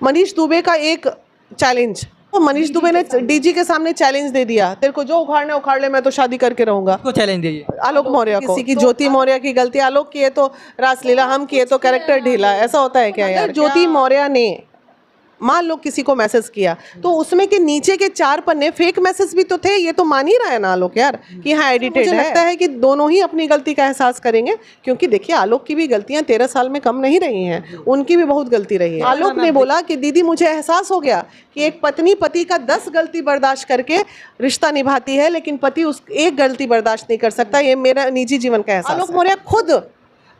मनीष दुबे का एक चैलेंज, तो मनीष दुबे ने डीजी के सामने चैलेंज दे दिया, तेरे को जो उखाड़ने उखाड़ ले, मैं तो शादी करके रहूंगा। को चैलेंज दीजिए आलोक मौर्य को। किसी की ज्योति मौर्य की गलती, आलोक की है तो रासलीला, हम किए तो कैरेक्टर ढीला, ऐसा होता है क्या यार? ज्योति मौर्य ने मान लो किसी को मैसेज किया तो उसमें के नीचे के 4 पन्ने फेक मैसेज भी तो थे, ये तो मान ही रहा है ना आलोक यार कि हाँ एडिटेड है। लगता है कि दोनों ही अपनी गलती का एहसास करेंगे, क्योंकि देखिए आलोक की भी गलतियां 13 साल में कम नहीं रही हैं, उनकी भी बहुत गलती रही है। आलोक ने बोला कि दीदी मुझे एहसास हो गया कि एक पत्नी पति का 10 गलती बर्दाश्त करके रिश्ता निभाती है, लेकिन पति उस एक गलती बर्दाश्त नहीं कर सकता, ये मेरा निजी जीवन का एहसास। आलोक मौर्य खुद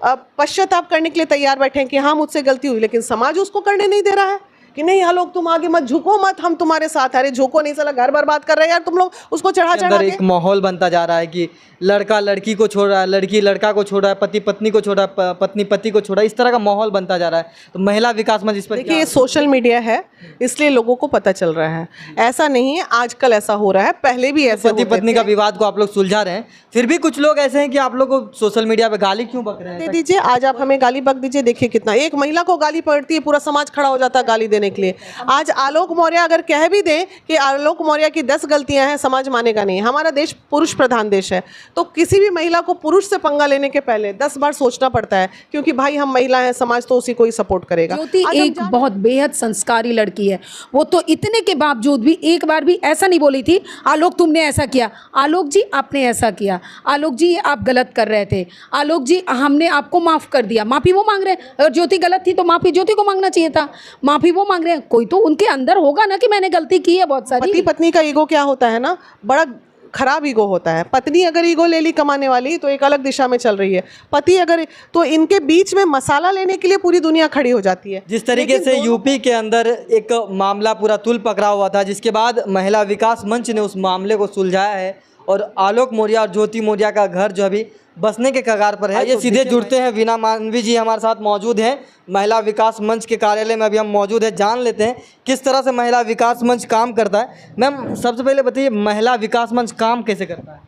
पश्चाताप करने के लिए तैयार बैठे हैं कि हाँ मुझसे गलती हुई, लेकिन समाज उसको करने नहीं दे रहा है कि नहीं आलोक तुम आगे मत झुको, मत हम तुम्हारे साथ। अरे झुको नहीं, साला घर बर्बाद कर रहे हैं यार तुम लोग, उसको चढ़ा चढ़ा के। एक माहौल बनता जा रहा है कि लड़का लड़की को छोड़ रहा है, लड़की लड़का को छोड़ रहा है, पति पत्नी को छोड़ रहा है, पत्नी पति को छोड़ रहा है, इस तरह का माहौल बनता जा रहा है। तो महिला विकास मंच इस पर देखिए ये सोशल मीडिया है इसलिए लोगों को पता चल रहा है, ऐसा नहीं है आजकल ऐसा हो रहा है, पहले भी ऐसे पति पत्नी का विवाद को आप लोग सुलझा रहे हैं, फिर भी कुछ लोग ऐसे हैं कि आप लोग को सोशल मीडिया पे गाली क्यों बक रहे हैं? दे दीजिए, आज आप हमें गाली बक दीजिए, देखिए कितना, एक महिला को गाली पड़ती है पूरा समाज खड़ा हो जाता है गाली देने के लिए। आज आलोक मौर्य अगर कह भी दें कि आलोक मौर्य की 10 गलतियां हैं, समाज मानेगा नहीं। हमारा देश पुरुष प्रधान देश है, तो किसी भी महिला को पुरुष से पंगा लेने के पहले 10 बार सोचना पड़ता है, क्योंकि भाई हम महिला हैं, समाज तो उसी को ही सपोर्ट करेगा। ज्योति एक बहुत बेहद संस्कारी लड़की है, वो तो इतने के बावजूद भी एक बार भी ऐसा नहीं बोली थी आलोक तुमने ऐसा किया, आलोक जी आपने ऐसा किया, आलोक जी आप गलत कर रहे थे, आलोक जी हमने आपको माफ़ कर दिया। माफ़ी वो मांग रहे हैं, अगर ज्योति गलत थी तो माफ़ी ज्योति को मांगना चाहिए था, माफ़ी वो मांग रहे हैं। कोई तो उनके अंदर होगा ना कि मैंने गलती की है बहुत सारी। पति पत्नी का ईगो क्या होता है ना, बड़ा खराब ईगो होता है। पत्नी अगर ईगो ले ली कमाने वाली तो एक अलग दिशा में चल रही है, पति अगर, तो इनके बीच में मसाला लेने के लिए पूरी दुनिया खड़ी हो जाती है। जिस तरीके से यूपी के अंदर एक मामला पूरा तुल पकड़ा हुआ था, जिसके बाद महिला विकास मंच ने उस मामले को सुलझाया है और आलोक मौर्य और ज्योति मौर्य का घर जो अभी बसने के कगार पर है। ये सीधे जुड़ते हैं, वीना मानवी जी हमारे साथ मौजूद हैं, महिला विकास मंच के कार्यालय में अभी हम मौजूद हैं, जान लेते हैं किस तरह से महिला विकास मंच काम करता है। मैम सबसे पहले बताइए महिला विकास मंच काम कैसे करता है?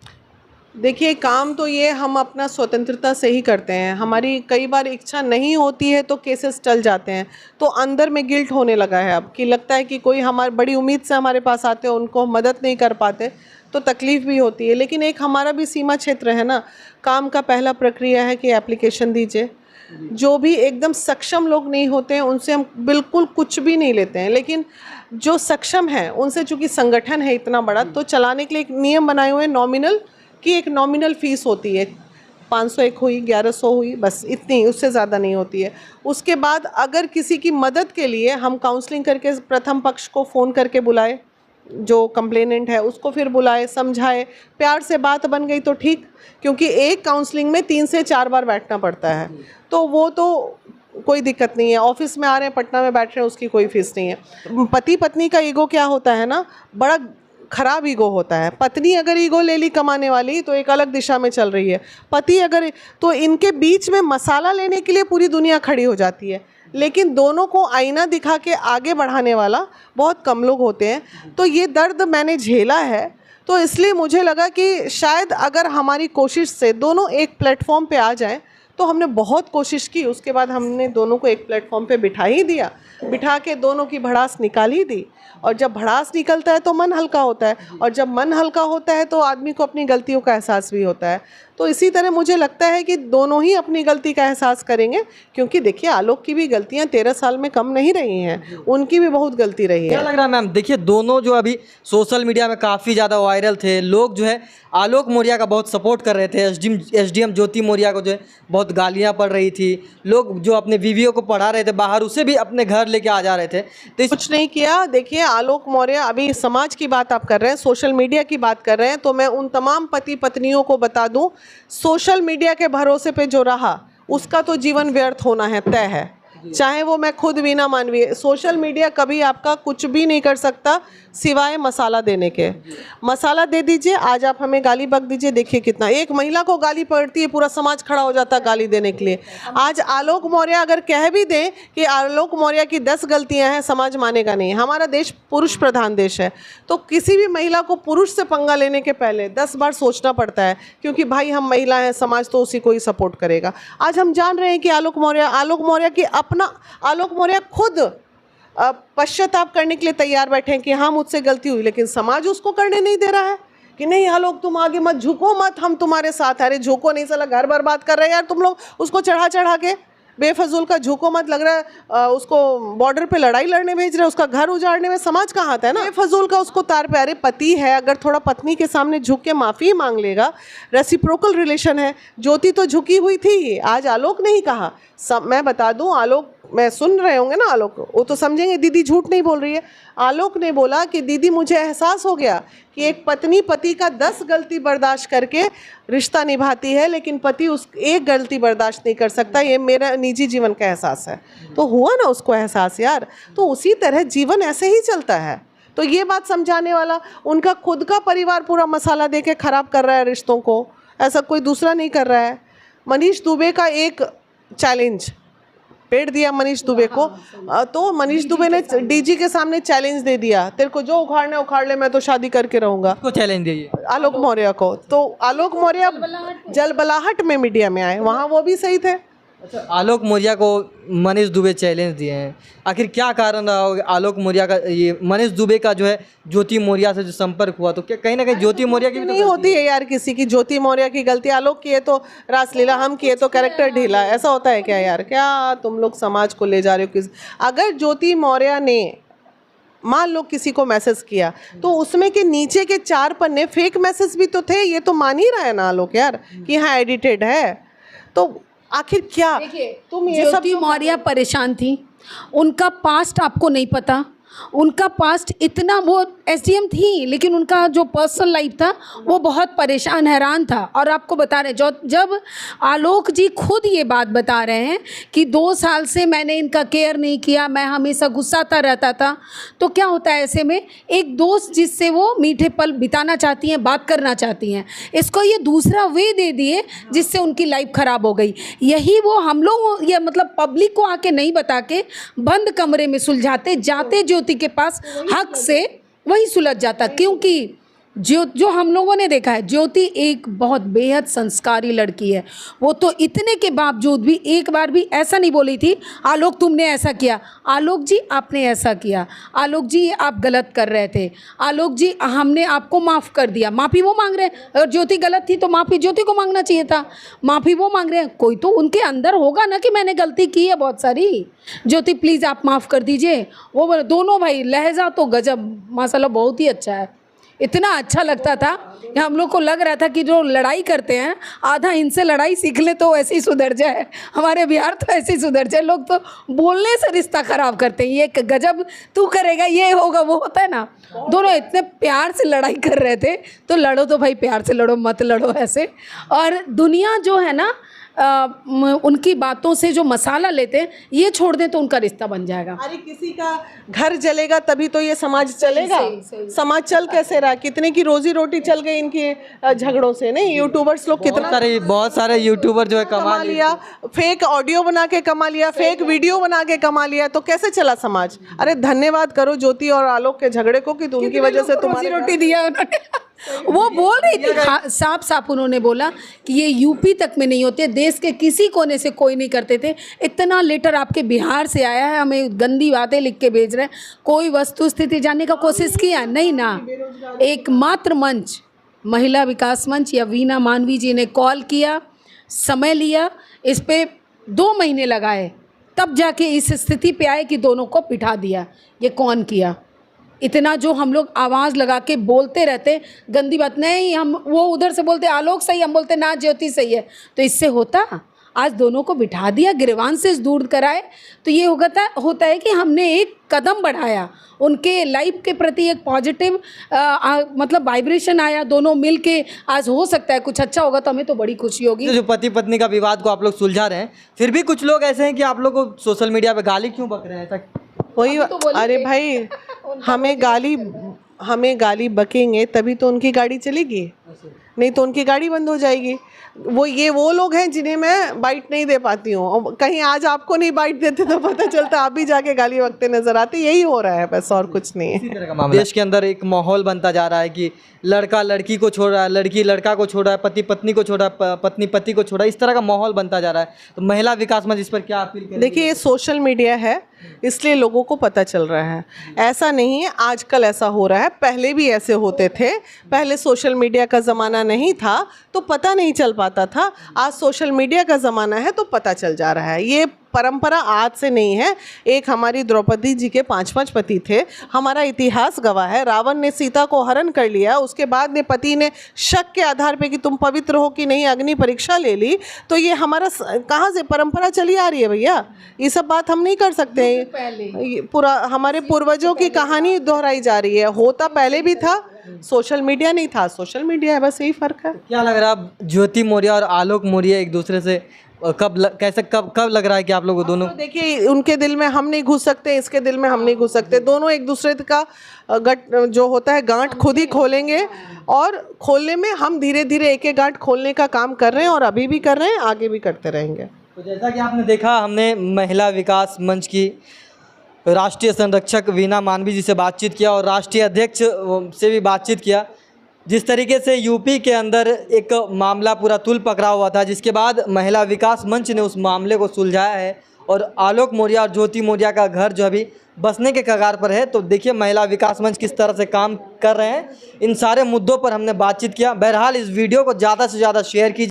देखिए काम तो ये हम अपना स्वतंत्रता से ही करते हैं, हमारी कई बार इच्छा नहीं होती है तो केसेस टल जाते हैं, तो अंदर में गिल्ट होने लगा है अब कि लगता है कि कोई हमारी बड़ी उम्मीद से हमारे पास आते हैं, उनको मदद नहीं कर पाते तो तकलीफ़ भी होती है। लेकिन एक हमारा भी सीमा क्षेत्र है ना, काम का पहला प्रक्रिया है कि एप्लीकेशन दीजिए। जो भी एकदम सक्षम लोग नहीं होते हैं उनसे हम बिल्कुल कुछ भी नहीं लेते हैं, लेकिन जो सक्षम है उनसे, चूँकि संगठन है इतना बड़ा, तो चलाने के लिए एक नियम बनाए हुए हैं नॉमिनल की, एक नॉमिनल फ़ीस होती है, 501 हुई, 1100 हुई, बस इतनी, उससे ज़्यादा नहीं होती है। उसके बाद अगर किसी की मदद के लिए हम काउंसलिंग करके प्रथम पक्ष को फ़ोन करके बुलाए, जो कंप्लेनेंट है उसको फिर बुलाए, समझाए, प्यार से बात बन गई तो ठीक, क्योंकि एक काउंसलिंग में 3 से 4 बार बैठना पड़ता है, तो वो तो कोई दिक्कत नहीं है। ऑफिस में आ रहे हैं, पटना में बैठ रहे हैं, उसकी कोई फीस नहीं है। पति पत्नी का ईगो क्या होता है ना, बड़ा खराब ईगो होता है। पत्नी अगर ईगो ले ली कमाने वाली तो एक अलग दिशा में चल रही है, पति अगर, तो इनके बीच में मसाला लेने के लिए पूरी दुनिया खड़ी हो जाती है, लेकिन दोनों को आईना दिखा के आगे बढ़ाने वाला बहुत कम लोग होते हैं। तो ये दर्द मैंने झेला है, तो इसलिए मुझे लगा कि शायद अगर हमारी कोशिश से दोनों एक प्लेटफॉर्म पे आ जाएं, तो हमने बहुत कोशिश की, उसके बाद हमने दोनों को एक प्लेटफॉर्म पे बिठा ही दिया, बिठा के दोनों की भड़ास निकाल ही दी। और जब भड़ास निकलता है तो मन हल्का होता है, और जब मन हल्का होता है तो आदमी को अपनी गलतियों का एहसास भी होता है। तो इसी तरह मुझे लगता है कि दोनों ही अपनी गलती का एहसास करेंगे, क्योंकि देखिए आलोक की भी गलतियां 13 साल में कम नहीं रही हैं, उनकी भी बहुत गलती रही है। क्या लग रहा है मैम, देखिए दोनों जो अभी सोशल मीडिया में काफ़ी ज़्यादा वायरल थे, लोग जो है आलोक मौर्य का बहुत सपोर्ट कर रहे थे, एसडीएम ज्योति मौर्य को जो है बहुत गालियाँ पड़ रही थी, लोग जो अपने वीवीओ को पढ़ा रहे थे बाहर, उसे भी अपने घर लेके आ जा रहे थे। तो कुछ नहीं किया। देखिए आलोक मौर्य, अभी समाज की बात आप कर रहे हैं, सोशल मीडिया की बात कर रहे हैं, तो मैं उन तमाम पति पत्नियों को बता दूं, सोशल मीडिया के भरोसे पे जो रहा उसका तो जीवन व्यर्थ होना है, तय है। चाहे वो मैं खुद वीना मानवी, सोशल मीडिया कभी आपका कुछ भी नहीं कर सकता सिवाय मसाला देने के। मसाला दे दीजिए, आज आप हमें गाली बक दीजिए, देखिए कितना, एक महिला को गाली पड़ती है पूरा समाज खड़ा हो जाता है गाली देने के लिए। आज आलोक मौर्य अगर कह भी दें कि आलोक मौर्य की 10 गलतियां हैं, समाज मानेगा नहीं। हमारा देश पुरुष प्रधान देश है, तो किसी भी महिला को पुरुष से पंगा लेने के पहले 10 बार सोचना पड़ता है, क्योंकि भाई हम महिला हैं, समाज तो उसी को ही सपोर्ट करेगा। आज हम जान रहे हैं कि आलोक मौर्य की आलोक मौर्य खुद पश्चाताप करने के लिए तैयार बैठे हैं कि हाँ मुझसे गलती हुई, लेकिन समाज उसको करने नहीं दे रहा है कि नहीं आलोक तुम आगे मत झुको मत, हम तुम्हारे साथ। अरे झुको नहीं, साला घर बर्बाद कर रहे हैं यार तुम लोग, उसको चढ़ा चढ़ा के बेफजूल का झुको मत। लग रहा है उसको बॉर्डर पे लड़ाई लड़ने भेज रहे हैं, उसका घर उजाड़ने में समाज का हाथ है ना। बेफजूल का उसको तार पे, अरे पति है, अगर थोड़ा पत्नी के सामने झुक के माफ़ी मांग लेगा, रेसिप्रोकल रिलेशन है। ज्योति तो झुकी हुई थी, आज आलोक ने ही कहा। मैं बता दूं, आलोक, मैं सुन रहे होंगे ना आलोक, वो तो समझेंगे दीदी झूठ नहीं बोल रही है। आलोक ने बोला कि दीदी मुझे एहसास हो गया कि एक पत्नी पति का 10 गलती बर्दाश्त करके रिश्ता निभाती है, लेकिन पति उस एक गलती बर्दाश्त नहीं कर सकता, ये मेरा निजी जीवन का एहसास है। तो हुआ ना उसको एहसास यार। तो उसी तरह जीवन ऐसे ही चलता है। तो ये बात समझाने वाला, उनका खुद का परिवार पूरा मसाला दे के ख़राब कर रहा है रिश्तों को, ऐसा कोई दूसरा नहीं कर रहा है। मनीष दुबे का एक चैलेंज पेड़ दिया मनीष दुबे को, तो मनीष दुबे ने डीजी के सामने चैलेंज दे दिया, तेरे को जो उखाड़ना उखाड़ ले, मैं तो शादी करके रहूंगा। को चैलेंज दिए आलोक मौर्य को। तो आलोक मौर्य जलबलाहट में मीडिया में आए, वहाँ वो भी सही थे। अच्छा, आलोक मौर्य को मनीष दुबे चैलेंज दिए हैं, आखिर क्या कारण रहा होगा आलोक मौर्य का, ये मनीष दुबे का जो है ज्योति मौर्य से जो संपर्क हुआ, तो क्या कहीं ना कहीं ज्योति मौर्य की भी नहीं होती है यार किसी की, ज्योति मौर्य की गलती। आलोक किए तो रासलीला, हम किए तो कैरेक्टर ढीला, ऐसा होता है क्या यार? क्या तुम लोग समाज को ले जा रहे हो किस? अगर ज्योति मौर्य ने मान लो किसी को मैसेज किया, तो उसमें के नीचे के 4 पन्ने फेक मैसेज भी तो थे, ये तो मान ही रहा है ना आलोक यार कि हाँ एडिटेड है। तो आखिर क्या तुम ये सब ज्योति मौर्य परेशान थी, उनका पास्ट आपको नहीं पता, उनका पास्ट इतना, वो एसडीएम थी लेकिन उनका जो पर्सनल लाइफ था वो बहुत परेशान हैरान था। और आपको बता रहे जब आलोक जी खुद ये बात बता रहे हैं कि 2 साल से मैंने इनका केयर नहीं किया, मैं हमेशा गुस्साता रहता था, तो क्या होता है ऐसे में एक दोस्त जिससे वो मीठे पल बिताना चाहती हैं, बात करना चाहती हैं, इसको ये दूसरा वे दे दिए जिससे उनकी लाइफ ख़राब हो गई। यही वो हम लोग ये मतलब पब्लिक को आके नहीं बता के बंद कमरे में सुलझाते जाते ज्योति के पास हक से वही सुलझ जाता। क्योंकि जो हम लोगों ने देखा है, ज्योति एक बहुत बेहद संस्कारी लड़की है। वो तो इतने के बावजूद भी एक बार भी ऐसा नहीं बोली थी आलोक तुमने ऐसा किया, आलोक जी आपने ऐसा किया, आलोक जी आप गलत कर रहे थे, आलोक जी हमने आपको माफ़ कर दिया। माफ़ी वो मांग रहे हैं, अगर ज्योति गलत थी तो माफ़ी ज्योति को मांगना चाहिए था, माफ़ी वो मांग रहे हैं। कोई तो उनके अंदर होगा ना कि मैंने गलती की है बहुत सारी, ज्योति प्लीज़ आप माफ़ कर दीजिए। वो दोनों भाई लहजा तो गजब माशाल्लाह बहुत ही अच्छा है, इतना अच्छा लगता था कि हम लोग को लग रहा था कि जो लड़ाई करते हैं आधा इनसे लड़ाई सीख ले तो ऐसे ही सुधर जाए, हमारे बिहार तो ऐसे ही सुधर जाए। लोग तो बोलने से रिश्ता ख़राब करते हैं, ये गजब तू करेगा ये होगा वो होता है ना। दोनों इतने प्यार से लड़ाई कर रहे थे, तो लड़ो तो भाई प्यार से लड़ो, मत लड़ो ऐसे। और दुनिया जो है ना उनकी बातों से जो मसाला लेते हैं ये छोड़ दें तो उनका रिश्ता बन जाएगा। अरे किसी का घर जलेगा तभी तो ये समाज चलेगा। सही। समाज चल कैसे रहा? कितने की रोजी रोटी चल गई इनके झगड़ों से। नहीं, यूट्यूबर्स लोग कितना बहुत सारे यूट्यूबर जो है कमा लिया, फेक ऑडियो बना के कमा लिया, फेक वीडियो बना के कमा लिया, तो कैसे चला समाज? अरे धन्यवाद करो ज्योति और आलोक के झगड़े को कि उनकी वजह से तुम्हारी रोटी दिया उन्होंने। वो बोल रही थी साफ साफ, उन्होंने बोला कि ये यूपी तक में नहीं होते, देश के किसी कोने से कोई नहीं करते थे। इतना लेटर आपके बिहार से आया है, हमें गंदी बातें लिख के भेज रहे हैं, कोई वस्तु स्थिति जानने का कोशिश किया नहीं ना। एकमात्र मंच महिला विकास मंच या वीना मानवी जी ने कॉल किया, समय लिया, इस पे 2 महीने लगाए, तब जाके इस स्थिति पे आए कि दोनों को पिटा दिया। ये कौन किया? इतना जो हम लोग आवाज़ लगा के बोलते रहते, गंदी बात नहीं, हम वो उधर से बोलते आलोक सही, हम बोलते ना ज्योति सही है, तो इससे होता? आज दोनों को बिठा दिया, गिरवान से दूर कराए, तो ये होता है कि हमने एक कदम बढ़ाया, उनके लाइफ के प्रति एक पॉजिटिव मतलब वाइब्रेशन आया, दोनों मिल के आज हो सकता है कुछ अच्छा होगा, तो हमें तो बड़ी खुशी होगी। जो पति पत्नी का विवाद को आप लोग सुलझा रहे हैं, फिर भी कुछ लोग ऐसे हैं कि आप लोग को सोशल मीडिया पे गाली क्यों बक रहे हैं? ऐसा वही अरे भाई हमें गाली बकेंगे तभी तो उनकी गाड़ी चलेगी, नहीं तो उनकी गाड़ी बंद हो जाएगी। वो लोग हैं जिन्हें मैं बाइट नहीं दे पाती हूँ। कहीं आज आपको नहीं बाइट देते तो पता चलता आप भी जाके गाली बकते नजर आते। यही हो रहा है बस, और कुछ नहीं है। देश के अंदर एक माहौल बनता जा रहा है कि लड़का लड़की को छोड़ रहा है, लड़की लड़का को छोड़ रहा है, पति पत्नी को छोड़ रहा है, पत्नी पति को छोड़ रहा है, इस तरह का माहौल बनता जा रहा है। तो महिला विकास मंच इस पर क्या अपील करेंगे? देखिए, ये सोशल मीडिया है, इसलिए लोगों को पता चल रहा है। ऐसा नहीं है आजकल ऐसा हो रहा है, पहले भी ऐसे होते थे। पहले सोशल मीडिया का ज़माना नहीं था तो पता नहीं चल पाता था, आज सोशल मीडिया का ज़माना है तो पता चल जा रहा है। ये परंपरा आज से नहीं है। एक हमारी द्रौपदी जी के 5 पति थे, हमारा इतिहास गवाह है। रावण ने सीता को हरण कर लिया, उसके बाद में पति ने शक के आधार पे कि तुम पवित्र हो कि नहीं अग्नि परीक्षा ले ली। तो ये हमारा कहाँ से परंपरा चली आ रही है भैया, ये सब बात हम नहीं कर सकते। ये पूरा हमारे पूर्वजों की कहानी दोहराई जा रही है। होता पहले भी था, सोशल मीडिया नहीं था, सोशल मीडिया है, बस यही फ़र्क है। क्या लग रहा है ज्योति मौर्य और आलोक मौर्य एक दूसरे से कब लग रहा है कि आप लोग दोनों? तो देखिए उनके दिल में हम नहीं घुस सकते, इसके दिल में हम नहीं घुस सकते। दोनों एक दूसरे का गट जो होता है गांठ खुद ही खोलेंगे, और खोलने में हम धीरे धीरे एक एक गांठ खोलने का काम कर रहे हैं, और अभी भी कर रहे हैं, आगे भी करते रहेंगे। तो जैसा कि आपने देखा, हमने महिला विकास मंच की राष्ट्रीय संरक्षक वीना मानवी जी से बातचीत किया और राष्ट्रीय अध्यक्ष से भी बातचीत किया। जिस तरीके से यूपी के अंदर एक मामला पूरा तूल पकड़ा हुआ था, जिसके बाद महिला विकास मंच ने उस मामले को सुलझाया है और आलोक मौर्य और ज्योति मौर्य का घर जो अभी बसने के कगार पर है। तो देखिए महिला विकास मंच किस तरह से काम कर रहे हैं, इन सारे मुद्दों पर हमने बातचीत किया। बहरहाल इस वीडियो को ज़्यादा से ज़्यादा शेयर कीजिए।